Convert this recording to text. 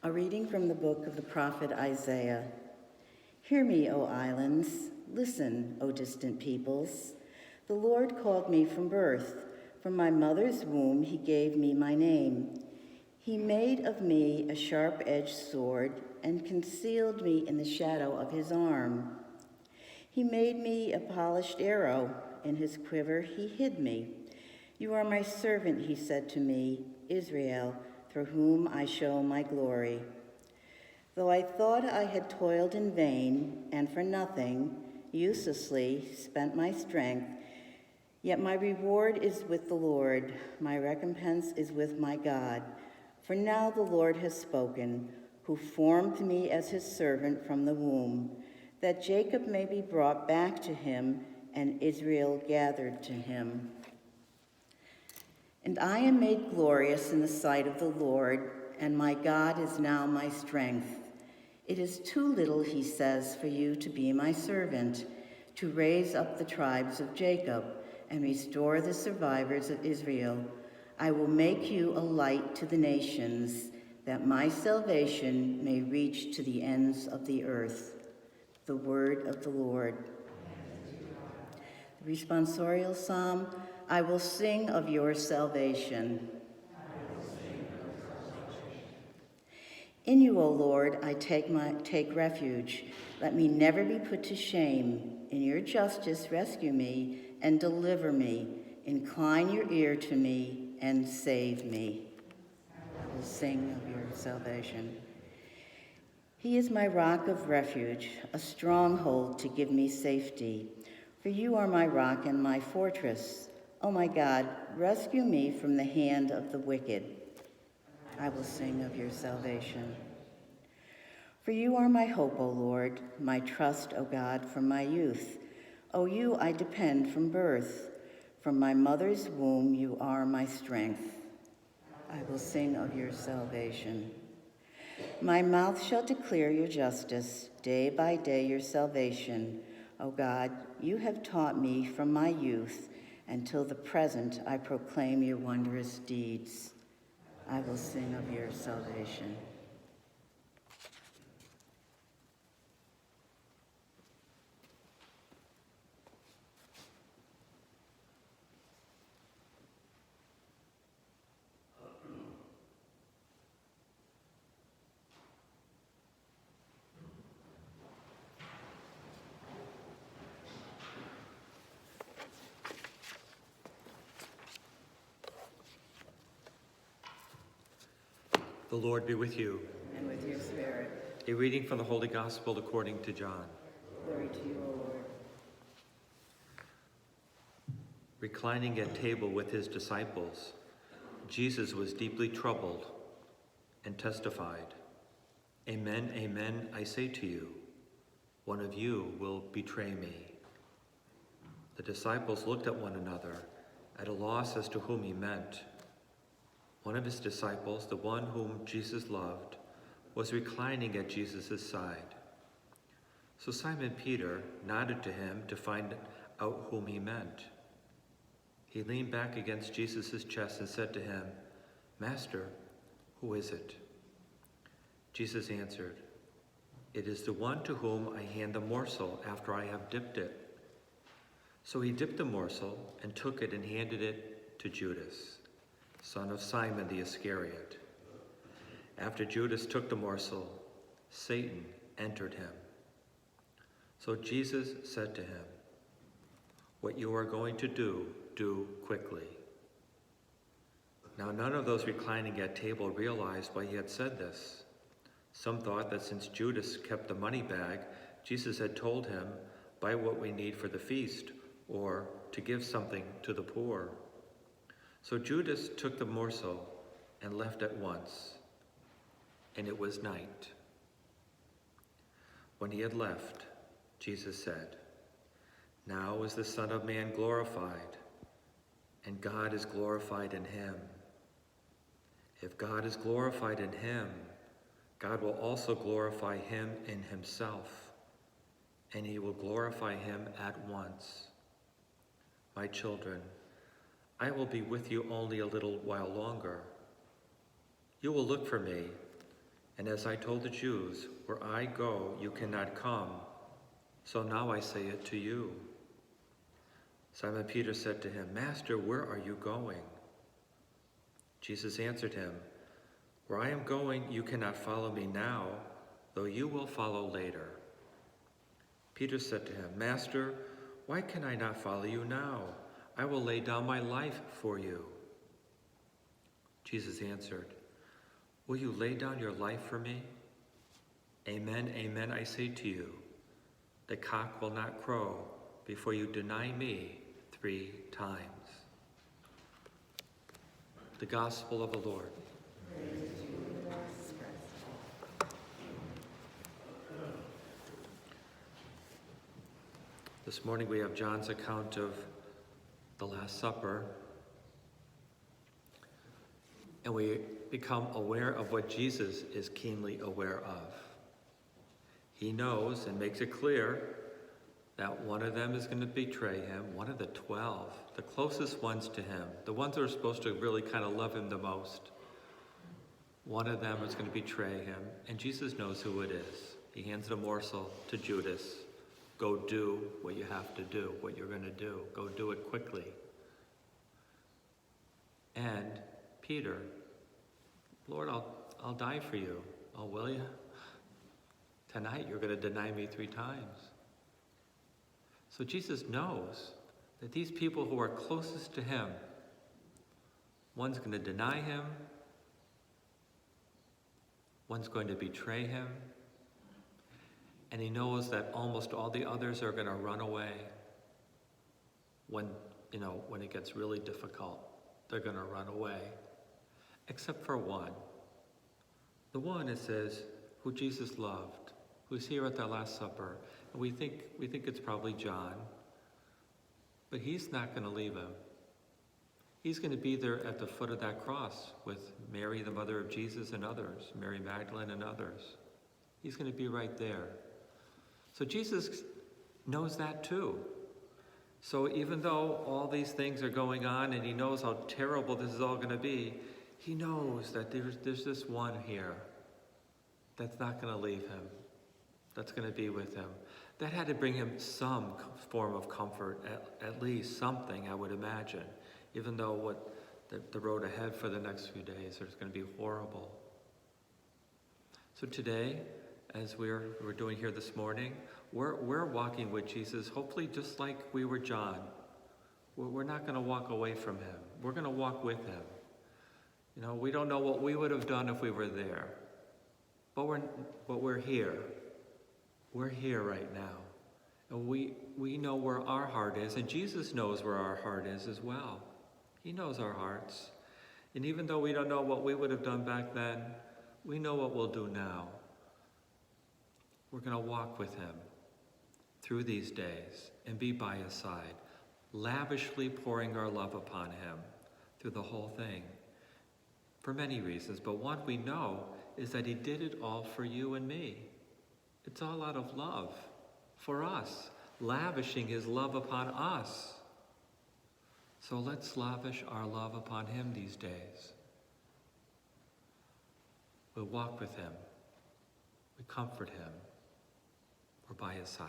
A reading from the book of the prophet Isaiah. Hear me, O islands. Listen, O distant peoples. The Lord called me from birth. From my mother's womb he gave me my name. He made of me a sharp-edged sword and concealed me in the shadow of his arm. He made me a polished arrow. In his quiver he hid me. You are my servant, he said to me, Israel, through whom I show my glory. Though I thought I had toiled in vain and for nothing, uselessly spent my strength, yet my reward is with the Lord, my recompense is with my God. For now the Lord has spoken, who formed me as his servant from the womb, that Jacob may be brought back to him and Israel gathered to him. And I am made glorious in the sight of the Lord, and my God is now my strength. It is too little, he says, for you to be my servant, to raise up the tribes of Jacob and restore the survivors of Israel. I will make you a light to the nations, that my salvation may reach to the ends of the earth. The word of the Lord. The responsorial psalm, I will sing of your salvation. In you, O Lord, I take refuge. Let me never be put to shame. In your justice, rescue me and deliver me. Incline your ear to me and save me. I will sing of your salvation. He is my rock of refuge, a stronghold to give me safety. For you are my rock and my fortress. O my God, rescue me from the hand of the wicked. I will sing of your salvation. For you are my hope, O Lord, my trust, O God, from my youth. O you I depend from birth. From my mother's womb you are my strength. I will sing of your salvation. My mouth shall declare your justice, day by day your salvation. O God, you have taught me from my youth. Until the present I proclaim your wondrous deeds. I will sing of your salvation. The Lord be with you. And with your spirit. A reading from the Holy Gospel according to John. Glory to you, O Lord. Reclining at table with his disciples, Jesus was deeply troubled and testified, Amen, amen, I say to you, one of you will betray me. The disciples looked at one another, at a loss as to whom he meant. One of his disciples, the one whom Jesus loved, was reclining at Jesus' side. So Simon Peter nodded to him to find out whom he meant. He leaned back against Jesus' chest and said to him, Master, who is it? Jesus answered, It is the one to whom I hand the morsel after I have dipped it. So he dipped the morsel and took it and handed it to Judas, son of Simon the Iscariot. After Judas took the morsel, Satan entered him. So Jesus said to him, What you are going to do, do quickly. Now none of those reclining at table realized why he had said this. Some thought that since Judas kept the money bag, Jesus had told him, Buy what we need for the feast, or to give something to the poor. So Judas took the morsel and left at once, and it was night. When he had left, Jesus said, Now is the Son of Man glorified, and God is glorified in him. If God is glorified in him, God will also glorify him in himself, and he will glorify him at once. My children, I will be with you only a little while longer. You will look for me, And as I told the Jews, where I go, you cannot come. So now I say it to you. Simon Peter said to him, Master, where are you going? Jesus answered him, Where I am going, you cannot follow me now, though you will follow later. Peter said to him, Master, why can I not follow you now? I will lay down my life for you. Jesus answered, Will you lay down your life for me? Amen, amen, I say to you, the cock will not crow before you deny me 3 times. The Gospel of the Lord. This morning we have John's account of the Last Supper, and we become aware of what Jesus is keenly aware of. He knows and makes it clear that one of them is going to betray him, one of the 12, the closest ones to him, the ones that are supposed to really kind of love him the most. One of them is going to betray him, and Jesus knows who it is. He hands a morsel to Judas. Go do what you have to do, what you're going to do. Go do it quickly. And Peter, Lord, I'll die for you. Oh, will you? Tonight you're going to deny me 3 times. So Jesus knows that these people who are closest to him, one's going to deny him, one's going to betray him, and he knows that almost all the others are going to run away when it gets really difficult. They're going to run away, except for one. The one, it says, who Jesus loved, who's here at the Last Supper. And we think it's probably John, but he's not going to leave him. He's going to be there at the foot of that cross with Mary, the mother of Jesus, and others, Mary Magdalene and others. He's going to be right there. So Jesus knows that too. So even though all these things are going on and he knows how terrible this is all going to be, he knows that there's this one here that's not going to leave him, that's going to be with him. That had to bring him some form of comfort, at least something, I would imagine, even though what the road ahead for the next few days is going to be horrible. So today, as we're doing here this morning, we're walking with Jesus, hopefully just like we were John. We're not going to walk away from him. We're going to walk with him. We don't know what we would have done if we were there, but we're here. We're here right now. And we know where our heart is, and Jesus knows where our heart is as well. He knows our hearts. And even though we don't know what we would have done back then, we know what we'll do now. We're going to walk with him through these days and be by his side, lavishly pouring our love upon him through the whole thing. For many reasons, but one we know is that he did it all for you and me. It's all out of love for us, lavishing his love upon us. So let's lavish our love upon him these days. We'll walk with him. We comfort him. We're by his side.